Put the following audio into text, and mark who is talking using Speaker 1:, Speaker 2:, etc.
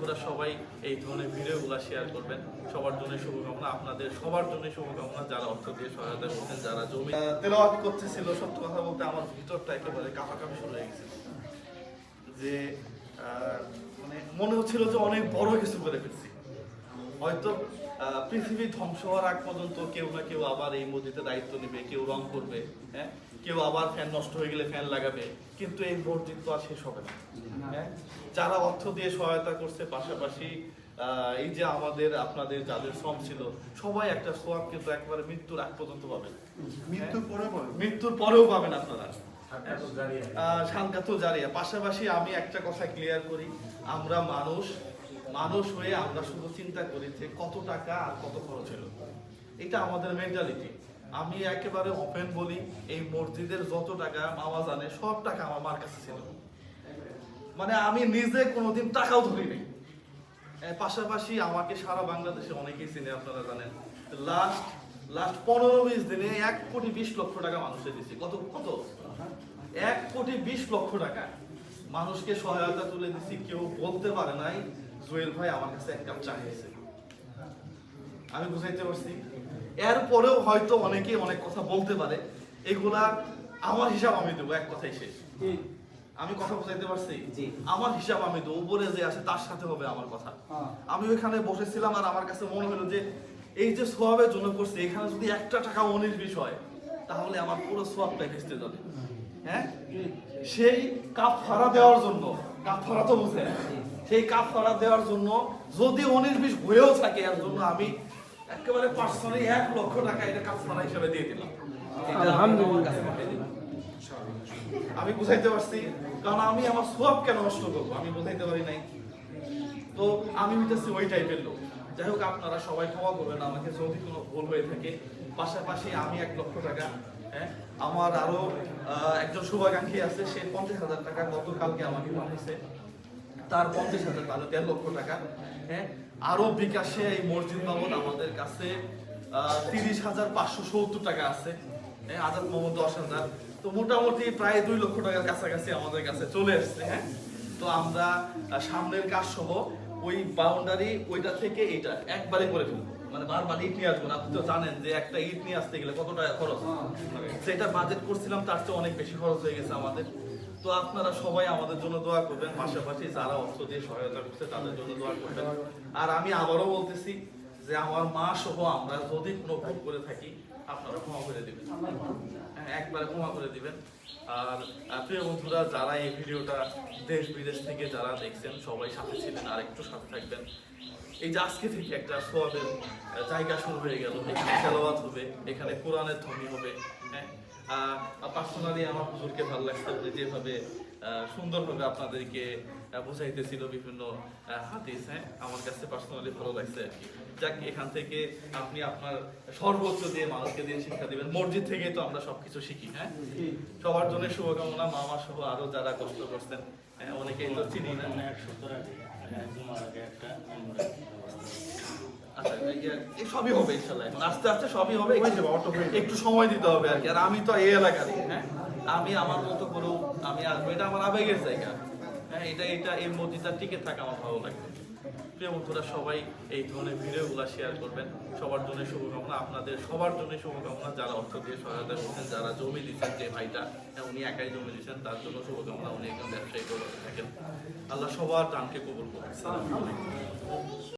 Speaker 1: বন্ধুরা সবাই এই ধরনের ভিডিওগুলো শেয়ার করবেন। সবার জন্য শুভকামনা, আপনাদের সবার জন্য শুভকামনা যারা অর্থ দিয়ে সহায়তা করছেন, যারা জমি তেলাওয়াত করতেছিল। সত্য কথা বলতে আমার ভিতরটা একেবারে কাঁপাকাঁপি শুরু হয়ে গেছে, যে মানে মনে হচ্ছিল যে অনেক বড় কিছু করে ফেলছি। হয়তো পৃথিবী ধ্বংস হওয়ার আগ পর্যন্ত কেউ না কেউ আবার এই মসজিদে দায়িত্ব নেবে, কেউ রং করবে, হ্যাঁ, কেউ আবার ফ্যান নষ্ট হয়ে গেলে ফ্যান লাগাবে, কিন্তু এই মসজিদ তো আর শেষ হবে না। হ্যাঁ, যারা অর্থ দিয়ে সহায়তা করছে, পাশাপাশি এই যে আমাদের আপনাদের যাদের শ্রম ছিল, সবাই একটা সোয়াব কিন্তু একবারে মৃত্যুর আগ পর্যন্ত পাবেন, মৃত্যুর পরেও পাবেন আপনারা। সানকাতুল জারিয়া। পাশাপাশি আমি একটা কথা ক্লিয়ার করি, আমরা মানুষ হয়ে আমরা শুধু চিন্তা করি যে কত টাকা আর কত খরচ হলো, এটা আমাদের মেন্টালিটি। আমি একেবারে ওপেন বলি, এই মসজিদের যত টাকা মামা জানে, সব টাকা আমার মার কাছে ছিল। মানে আমি নিজে কোনোদিন টাকাও ধরিনি। পাশাপাশি আমাকে সারা বাংলাদেশে অনেকেই চিনে, আপনারা জানেন। লাস্ট 15-20 দিনে 1,20,00,000 টাকা মানুষে দিচ্ছি। কত 1,20,00,000 টাকা মানুষকে সহায়তা তুলে দিচ্ছি। কেউ বলতে পারে নাই জুয়েল ভাই আমার কাছে এক কাপ চা খেয়েছে। আমি বুঝাইতে পারছি। এরপরেও হয়তো অনেকেই অনেক কথা বলতে পারে, এগুলা আমার হিসাব আমি দেবো, এক কথাই শেষ। আমি কথা বুঝাইতে পারছি, আমার হিসাব আমি দেবো, উপরে যে আছে তার সাথে হবে আমার কথা। আমি ওইখানে বসেছিলাম আর আমার কাছে মনে হলো যে এই যে সোয়াবের জন্য করছে, এখানে যদি একটা টাকা 19-20 হয় তাহলে আমার পুরো সোয়াবটা ভেস্তে যাবে। হ্যাঁ, সেই কাফারা দেওয়ার জন্য, কাফারা তো বুঝে, সেই কাফারা দেওয়ার জন্য যদি 19-20 হয়েও থাকে, এর জন্য আমি একেবারে পার্সোনালি 1,00,000 টাকা এটা কাফারা হিসেবে দিয়ে দিলাম। আমি বুঝাইতে পারছি, কারণ আমি আমার সোয়াব কেন নষ্ট করবো, আমি বুঝাইতে পারি নাই। তো আমি হইতেছি ওই টাইপের লোক। যাই হোক, আপনারা সবাই ক্ষমা করবেন আমাকে যদি কোনো ভুল হয়ে থাকে। পাশাপাশি আমি 1,00,000 টাকা, হ্যাঁ, আমার আরো একজন শুভাকাঙ্ক্ষী আছে, সে 50,000 টাকা গতকালকে আমাকে পাঠিয়েছে, তার 50,000, তাহলে 1,50,000 টাকা। হ্যাঁ, আরো বিকাশে এই মসজিদ বাবদ আমাদের কাছে 30,570 টাকা আছে। হ্যাঁ, আজাদ মোহাম্মদ 10,000, তো মোটামুটি প্রায় 2 লক্ষ টাকার কাছাকাছি আমাদের কাছে চলে আসছে। হ্যাঁ, তো আমরা সামনের কাজ সহ ওই বাউন্ডারি ওইটা থেকে এইটা একবারে করে ফেলবো। মানে বারবার ইট নিয়ে আসবো না। আপনি তো জানেন যে একটা ইট নিয়ে আসতে গেলে কত টাকা খরচ, সেটা বাজেট করছিলাম তার চেয়ে অনেক বেশি খরচ হয়ে গেছে আমাদের। তো আপনারা সবাই আমাদের জন্য দোয়া করবেন, পাশাপাশি যারা অর্থ দিয়ে সহায়তা করছে তাদের জন্য দোয়া করবেন। আর আমি আবারও বলতেছি যে আমার মা সহ আমরা যদি কোনো ভুল করে থাকি, আপনারা ক্ষমা করে দিবেন, একবারে ক্ষমা করে দিবেন। আর প্রিয় বন্ধুরা, যারা এই ভিডিওটা দেশ বিদেশ থেকে যারা দেখছেন, সবাই সাথে ছিলেন, আর একটু সাথে থাকবেন। এই যে আজকে থেকে একটা সোয়াবের জায়গা শুরু হয়ে গেল, এখানে তেলাওয়াত হবে, এখানে কোরআনের ধ্বনি হবে। হ্যাঁ, পার্সোনালি আমার হুজুরকে ভালো লাগছে, উনি যেভাবে সুন্দরভাবে আপনাদেরকে বোঝাইতেছিল বিভিন্ন হাদিস। হ্যাঁ, আমার কাছে পার্সোনালি ভালো লাগছে আর কি। যাক, এখান থেকে আপনি আপনার সর্বোচ্চ দিয়ে মানুষকে দিয়ে শিক্ষা দিবেন। মসজিদ থেকে তো আমরা সবকিছু শিখি। হ্যাঁ, সবার জন্য শুভকামনা, মামা সহ আরো যারা কষ্ট করছেন, অনেকেই তো চিনি না। আচ্ছা, সবই হবে ইনশাল্লাহ, এখন আস্তে আস্তে সবই হবে, একটু সময় দিতে হবে আর কি। আর আমি তো এই এলাকারই, হ্যাঁ, আমি আমার মতো করেও আমি আসবো, এটা আমার আবেগের জায়গা। হ্যাঁ, এটা এই মসজিদটা টিকে থাকা আমার ভালো লাগবে। প্রিয় বন্ধুরা, সবাই এই ধরনের ভিডিওগুলো শেয়ার করবেন। সবার জন্য শুভকামনা, আপনাদের সবার জন্য শুভকামনা যারা অর্থ দিয়ে সহায়তা করছেন, যারা জমি দিচ্ছেন, যে ভাইটা উনি একাই জমি দিচ্ছেন, তার জন্য শুভকামনা। উনি একজন ব্যবসায়ী করে থাকেন। আল্লাহ সবার দানকে কবুল করুন। আসসালামু আলাইকুম।